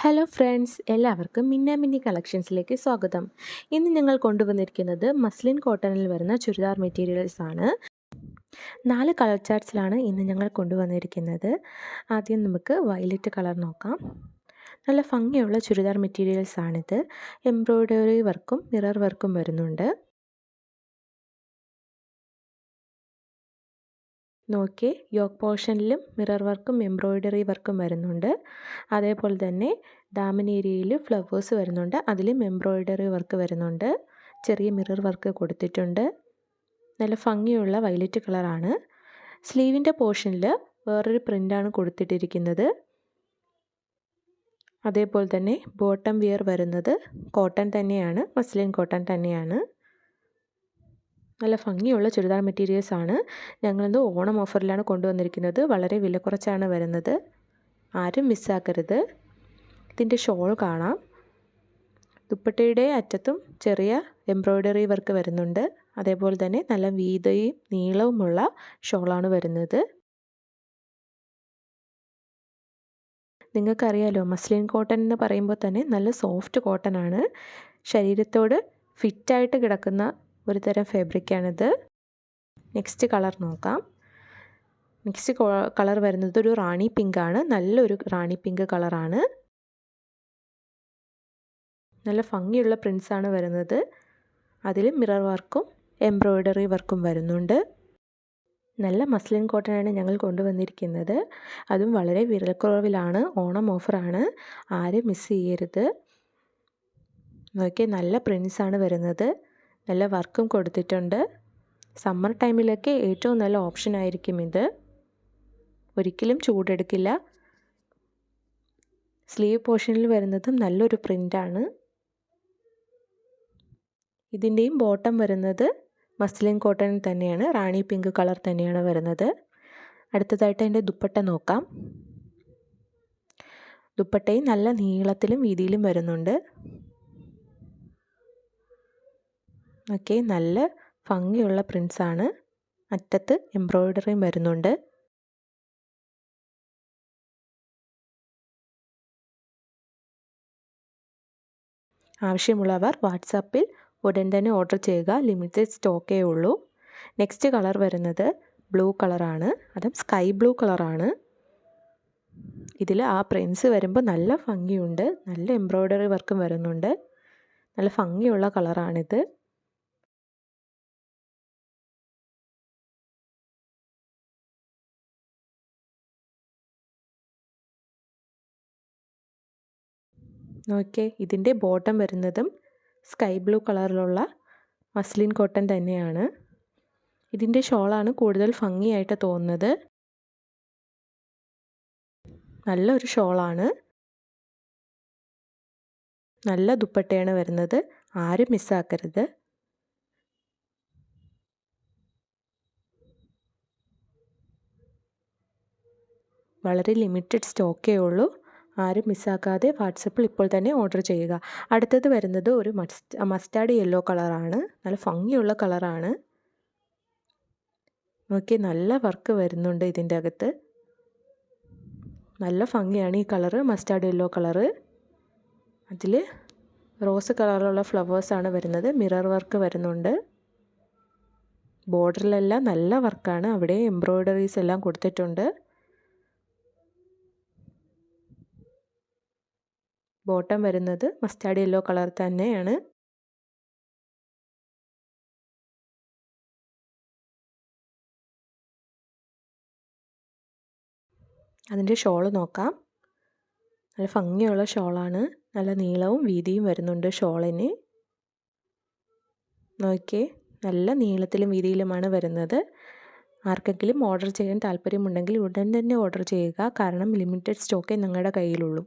Hello friends, എല്ലാവർക്കും മിന്നാമിന്നി കളക്ഷൻസിലേക്ക് സ്വാഗതം. ഇന്ന് ഞങ്ങൾ കൊണ്ടുവന്നിരിക്കുന്നത് മസ്ലിൻ കോട്ടണിൽ വരുന്ന ചുരിദാർ മെറ്റീരിയൽസ് ആണ്. 4 കളർ ചാർട്ട്സിലാണ് ഇന്ന് ഞങ്ങൾ കൊണ്ടുവന്നിരിക്കുന്നത്. ആദ്യം നമുക്ക് വയലറ്റ് കളർ നോക്കാം. നല്ല ഭംഗിയുള്ള ചുരിദാർ മെറ്റീരിയൽസ് ആണിത്. എംബ്രോയ്ഡറി വർക്കും മിറർ വർക്കും വരുന്നുണ്ട്. നോക്കിയേ, യോക്ക് പോർഷനിലും മിറർ വർക്കും എംബ്രോയ്ഡറി വർക്കും വരുന്നുണ്ട്. അതേപോലെ തന്നെ ദാമൻ ഏരിയയിൽ ഫ്ലവേഴ്സ് വരുന്നുണ്ട്, അതിലും എംബ്രോയ്ഡറി വർക്ക് വരുന്നുണ്ട്. ചെറിയ മിറർ വർക്ക് കൊടുത്തിട്ടുണ്ട്. നല്ല ഭംഗിയുള്ള വയലറ്റ് കളറാണ്. സ്ലീവിൻ്റെ പോർഷനിൽ വേറൊരു പ്രിൻ്റാണ് കൊടുത്തിട്ടിരിക്കുന്നത്. അതേപോലെ തന്നെ ബോട്ടം വിയർ വരുന്നത് കോട്ടൺ തന്നെയാണ്, മസ്ലിൻ കോട്ടൺ തന്നെയാണ്. നല്ല ഭംഗിയുള്ള ചുരിദാർ മെറ്റീരിയൽസ് ആണ്. ഞങ്ങളിന്ന് ഓണം ഓഫറിലാണ് കൊണ്ടുവന്നിരിക്കുന്നത്. വളരെ വില കുറച്ചാണ് വരുന്നത്. ആരും മിസ്സാക്കരുത്. ഇതിൻ്റെ ഷോൾ കാണാം. ദുപ്പട്ടയുടെ അറ്റത്തും ചെറിയ എംബ്രോയ്ഡറി വർക്ക് വരുന്നുണ്ട്. അതേപോലെ തന്നെ നല്ല വീതിയും നീളവുമുള്ള ഷോളാണ് വരുന്നത്. നിങ്ങൾക്കറിയാലോ, മസ്ലിൻ കോട്ടൺ എന്ന് പറയുമ്പോൾ തന്നെ നല്ല സോഫ്റ്റ് കോട്ടൺ ആണ്. ശരീരത്തോട് ഫിറ്റായിട്ട് കിടക്കുന്ന ഒരു തരം ഫാബ്രിക്കാണിത്. നെക്സ്റ്റ് കളർ നോക്കാം. നെക്സ്റ്റ് കളർ വരുന്നത് ഒരു റാണി പിങ്ക് ആണ്. നല്ലൊരു റാണി പിങ്ക് കളറാണ്. നല്ല ഭംഗിയുള്ള പ്രിൻസ് ആണ് വരുന്നത്. അതിൽ മിറർ വർക്കും എംബ്രോയ്ഡറി വർക്കും വരുന്നുണ്ട്. നല്ല മസ്ലിൻ കോട്ടനാണ് ഞങ്ങൾ കൊണ്ടുവന്നിരിക്കുന്നത്. അതും വളരെ വിലക്കുറവിലാണ്. ഓണം ഓഫറാണ്. ആരും മിസ് ചെയ്യരുത്. നോക്കിയാൽ നല്ല പ്രിൻസ് ആണ് വരുന്നത്. നല്ല വർക്കും കൊടുത്തിട്ടുണ്ട്. സമ്മർ ടൈമിലൊക്കെ ഏറ്റവും നല്ല ഓപ്ഷൻ ആയിരിക്കും ഇത്. ഒരിക്കലും ചൂടെടുക്കില്ല. സ്ലീവ് പോർഷനിൽ വരുന്നതും നല്ലൊരു പ്രിൻ്റാണ്. ഇതിൻ്റെയും ബോട്ടം വരുന്നത് മസ്ലിൻ കോട്ടൺ തന്നെയാണ്. റാണി പിങ്ക് കളർ തന്നെയാണ് വരുന്നത്. അടുത്തതായിട്ട് അതിൻ്റെ ദുപ്പട്ട നോക്കാം. ദുപ്പട്ടയും നല്ല നീളത്തിലും വീതിയിലും വരുന്നുണ്ട്. ഓക്കെ, നല്ല ഭംഗിയുള്ള പ്രിൻസ് ആണ്. അറ്റത്ത് എംബ്രോയ്ഡറിയും വരുന്നുണ്ട്. ആവശ്യമുള്ളവർ വാട്സാപ്പിൽ ഉടൻ തന്നെ ഓർഡർ ചെയ്യുക. ലിമിറ്റഡ് സ്റ്റോക്കേ ഉള്ളൂ. നെക്സ്റ്റ് കളർ വരുന്നത് ബ്ലൂ കളറാണ്. അതും സ്കൈ ബ്ലൂ കളറാണ്. ഇതിൽ ആ പ്രിൻസ് വരുമ്പോൾ നല്ല ഭംഗിയുണ്ട്. നല്ല എംബ്രോയ്ഡറി വർക്കും വരുന്നുണ്ട്. നല്ല ഭംഗിയുള്ള കളറാണിത്. നോക്കിയേ, ഇതിൻ്റെ ബോട്ടം വരുന്നതും സ്കൈ ബ്ലൂ കളറിലുള്ള മസ്ലിൻ കോട്ടൺ തന്നെയാണ്. ഇതിൻ്റെ ഷോളാണ് കൂടുതൽ ഭംഗിയായിട്ട് തോന്നുന്നത്. നല്ലൊരു ഷോളാണ്. നല്ല ദുപ്പട്ടയാണ് വരുന്നത്. ആരും മിസ്സാക്കരുത്. വളരെ ലിമിറ്റഡ് സ്റ്റോക്കേ ഉള്ളൂ. ആരും മിസ്സാക്കാതെ വാട്സപ്പിൽ ഇപ്പോൾ തന്നെ ഓർഡർ ചെയ്യുക. അടുത്തത് വരുന്നത് ഒരു മസ്റ്റാർഡ് യെല്ലോ കളറാണ്. നല്ല ഭംഗിയുള്ള കളറാണ്. നോക്കി, നല്ല വർക്ക് വരുന്നുണ്ട് ഇതിൻ്റെ അകത്ത്. നല്ല ഭംഗിയാണ് ഈ കളറ്, മസ്റ്റാർഡ് യെല്ലോ കളറ്. അതിൽ റോസ് കളറിലുള്ള ഫ്ലവേഴ്സാണ് വരുന്നത്. മിറർ വർക്ക് വരുന്നുണ്ട്. ബോർഡറിലെല്ലാം നല്ല വർക്കാണ്. അവിടെ എംബ്രോയ്ഡറീസ് എല്ലാം കൊടുത്തിട്ടുണ്ട്. ബോട്ടം വരുന്നത് മസ്റ്റാർഡ് യെല്ലോ കളർ തന്നെയാണ്. അതിൻ്റെ ഷോള് നോക്കാം. നല്ല ഭംഗിയുള്ള ഷോളാണ്. നല്ല നീളവും വീതിയും വരുന്നുണ്ട് ഷോളിന്. നോക്കിയേ, നല്ല നീളത്തിലും വീതിയിലുമാണ് വരുന്നത്. ആർക്കെങ്കിലും ഓർഡർ ചെയ്യാൻ താല്പര്യമുണ്ടെങ്കിൽ ഉടൻ തന്നെ ഓർഡർ ചെയ്യുക. കാരണം ലിമിറ്റഡ് സ്റ്റോക്കേ നിങ്ങളുടെ കയ്യിലുള്ളൂ.